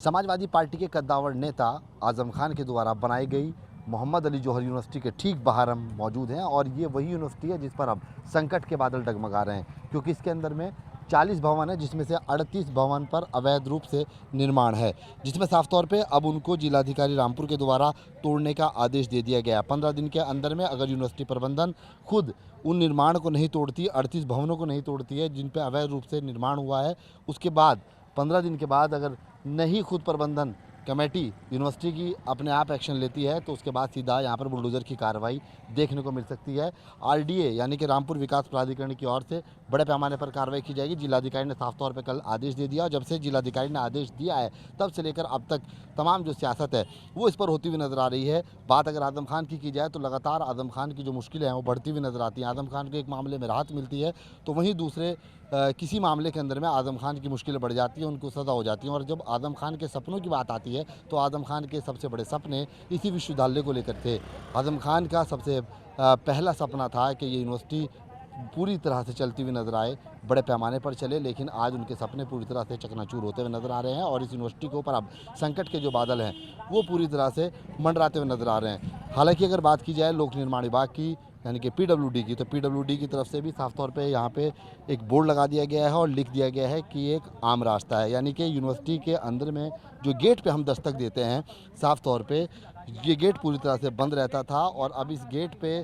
Samajwadi party के कद्दावर नेता आजम खान के द्वारा बनाई गई मोहम्मद अली जौहर यूनिवर्सिटी के ठीक बाहर हम मौजूद हैं और ये वही यूनिवर्सिटी है जिस पर अब संकट के बादल डगमगा रहे हैं, क्योंकि इसके अंदर में 40 भवन है जिसमें से 38 भवन पर अवैध रूप से निर्माण है, जिसमें साफ तौर पे अब उनको जिलाधिकारी रामपुर के द्वारा तोड़ने का आदेश दे दिया गया। 15 दिन के अंदर में अगर यूनिवर्सिटी प्रबंधन खुद उन निर्माण को नहीं तोड़ती, 38 भवनों को नहीं तोड़ती है जिन पर अवैध रूप से निर्माण हुआ है, उसके बाद 15 दिन के बाद अगर नहीं खुद प्रबंधन कमेटी यूनिवर्सिटी की अपने आप एक्शन लेती है तो उसके बाद सीधा यहाँ पर बुलडोज़र की कार्रवाई देखने को मिल सकती है। आरडीए यानी कि रामपुर विकास प्राधिकरण की ओर से बड़े पैमाने पर कार्रवाई की जाएगी। जिलाधिकारी ने साफ तौर पर कल आदेश दे दिया और जब से जिलाधिकारी ने आदेश दिया है तब से लेकर अब तक तमाम जो सियासत है वो इस पर होती हुई नज़र आ रही है। बात अगर आजम खान की जाए तो लगातार आजम खान की जो मुश्किलें हैं वो बढ़ती हुई नज़र आती हैं। आजम खान को एक मामले में राहत मिलती है तो वहीं दूसरे किसी मामले के अंदर में आजम खान की मुश्किलें बढ़ जाती हैं, उनको सज़ा हो जाती हैं। और जब आजम खान के सपनों की बात आती है तो आजम खान के सबसे बड़े सपने इसी विश्वविद्यालय को लेकर थे। आजम खान का सबसे पहला सपना था कि ये यूनिवर्सिटी पूरी तरह से चलती हुई नज़र आए, बड़े पैमाने पर चले, लेकिन आज उनके सपने पूरी तरह से चकनाचूर होते हुए नज़र आ रहे हैं और इस यूनिवर्सिटी के ऊपर अब संकट के जो बादल हैं वो पूरी तरह से मंडराते हुए नज़र आ रहे हैं। हालांकि अगर बात की जाए लोक निर्माण विभाग की यानी कि पीडब्ल्यूडी की, तो पीडब्ल्यूडी की तरफ से भी साफ तौर पे यहाँ पे एक बोर्ड लगा दिया गया है और लिख दिया गया है कि एक आम रास्ता है, यानी कि यूनिवर्सिटी के अंदर में जो गेट पे हम दस्तक देते हैं साफ तौर पे ये गेट पूरी तरह से बंद रहता था और अब इस गेट पे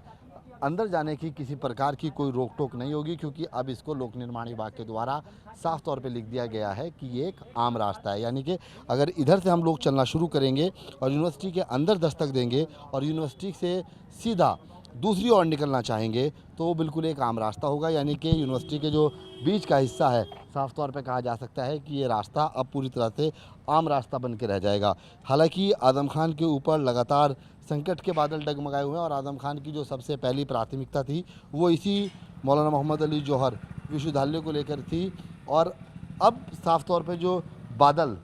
अंदर जाने की किसी प्रकार की कोई रोक टोक नहीं होगी, क्योंकि अब इसको लोक निर्माण विभाग के द्वारा साफ तौर पे लिख दिया गया है कि ये एक आम रास्ता है। यानी कि अगर इधर से हम लोग चलना शुरू करेंगे और यूनिवर्सिटी के अंदर दस्तक देंगे और यूनिवर्सिटी से सीधा दूसरी ओर निकलना चाहेंगे तो वो बिल्कुल एक आम रास्ता होगा। यानी कि यूनिवर्सिटी के जो बीच का हिस्सा है साफ तौर पे कहा जा सकता है कि ये रास्ता अब पूरी तरह से आम रास्ता बन के रह जाएगा। हालांकि आजम खान के ऊपर लगातार संकट के बादल डगमगाए हुए हैं और आजम खान की जो सबसे पहली प्राथमिकता थी वो इसी मौलाना मोहम्मद अली जौहर विश्वविद्यालय को लेकर थी और अब साफ तौर पर जो बादल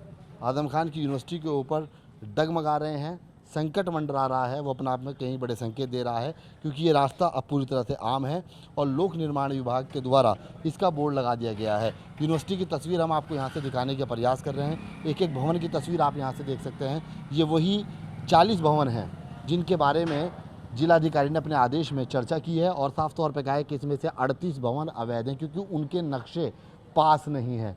आजम खान की यूनिवर्सिटी के ऊपर डगमगा रहे हैं, संकट मंडरा रहा है, वो अपने आप में कहीं बड़े संकेत दे रहा है, क्योंकि ये रास्ता अब पूरी तरह से आम है और लोक निर्माण विभाग के द्वारा इसका बोर्ड लगा दिया गया है। यूनिवर्सिटी की तस्वीर हम आपको यहाँ से दिखाने का प्रयास कर रहे हैं। एक एक भवन की तस्वीर आप यहाँ से देख सकते हैं। ये वही 40 भवन हैं जिनके बारे में जिलाधिकारी ने अपने आदेश में चर्चा की है और साफ तौर पर कहा है कि इसमें से 38 भवन अवैध हैं क्योंकि उनके नक्शे पास नहीं हैं।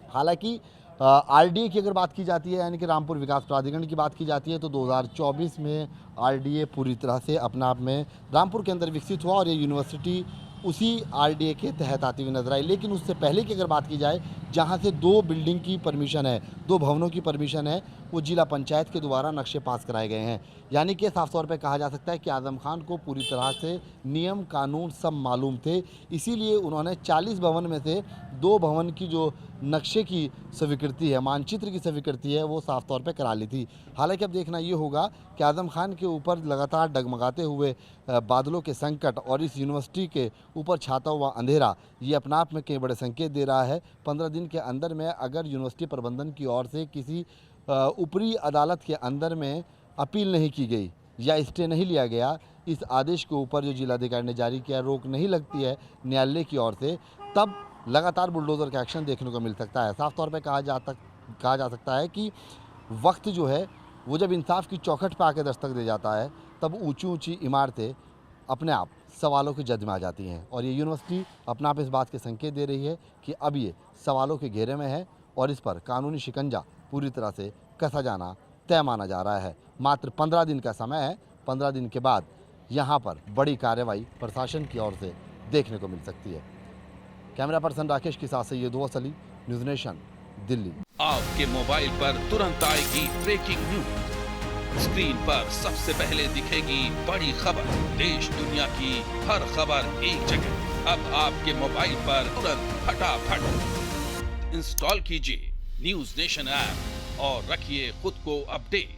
हालांकि आरडीए की अगर बात की जाती है यानी कि रामपुर विकास प्राधिकरण की बात की जाती है तो 2024 में आरडीए पूरी तरह से अपने आप में रामपुर के अंदर विकसित हुआ और ये यूनिवर्सिटी उसी आरडीए के तहत आती हुई नजर आई। लेकिन उससे पहले की अगर बात की जाए जहां से 2 बिल्डिंग की परमिशन है, 2 भवनों की परमिशन है, वो जिला पंचायत के द्वारा नक्शे पास कराए गए हैं। यानी कि साफ तौर पे कहा जा सकता है कि आजम खान को पूरी तरह से नियम कानून सब मालूम थे, इसीलिए उन्होंने 40 भवन में से 2 भवन की जो नक्शे की स्वीकृति है, मानचित्र की स्वीकृति है, वो साफ तौर पे करा ली थी। हालांकि अब देखना ये होगा कि आजम खान के ऊपर लगातार डगमगाते हुए बादलों के संकट और इस यूनिवर्सिटी के ऊपर छाता हुआ अंधेरा ये अपने आप में कई बड़े संकेत दे रहा है। 15 दिन के अंदर में अगर यूनिवर्सिटी प्रबंधन की ओर से किसी ऊपरी अदालत के अंदर में अपील नहीं की गई या स्टे नहीं लिया गया, इस आदेश के ऊपर जो जिलाधिकारी ने जारी किया रोक नहीं लगती है न्यायालय की ओर से, तब लगातार बुलडोज़र का एक्शन देखने को मिल सकता है। साफ तौर पे कहा जा सकता है कि वक्त जो है वो जब इंसाफ की चौखट पे आके दस्तक दे जाता है तब ऊंची ऊंची इमारतें अपने आप सवालों की जद में आ जाती हैं और ये यूनिवर्सिटी अपने आप इस बात के संकेत दे रही है कि अब ये सवालों के घेरे में है और इस पर कानूनी शिकंजा पूरी तरह से कसा जाना तय माना जा रहा है। मात्र 15 दिन का समय है, 15 दिन के बाद यहाँ पर बड़ी कार्रवाई प्रशासन की ओर से देखने को मिल सकती है। कैमरा पर्सन राकेश के साथ से ये दो असली न्यूज़ नेशन दिल्ली। आपके मोबाइल पर तुरंत आएगी ब्रेकिंग न्यूज, स्क्रीन पर सबसे पहले दिखेगी बड़ी खबर, देश दुनिया की हर खबर एक जगह। अब आपके मोबाइल पर तुरंत फटाफट इंस्टॉल कीजिए न्यूज़ नेशन ऐप और रखिए खुद को अपडेट।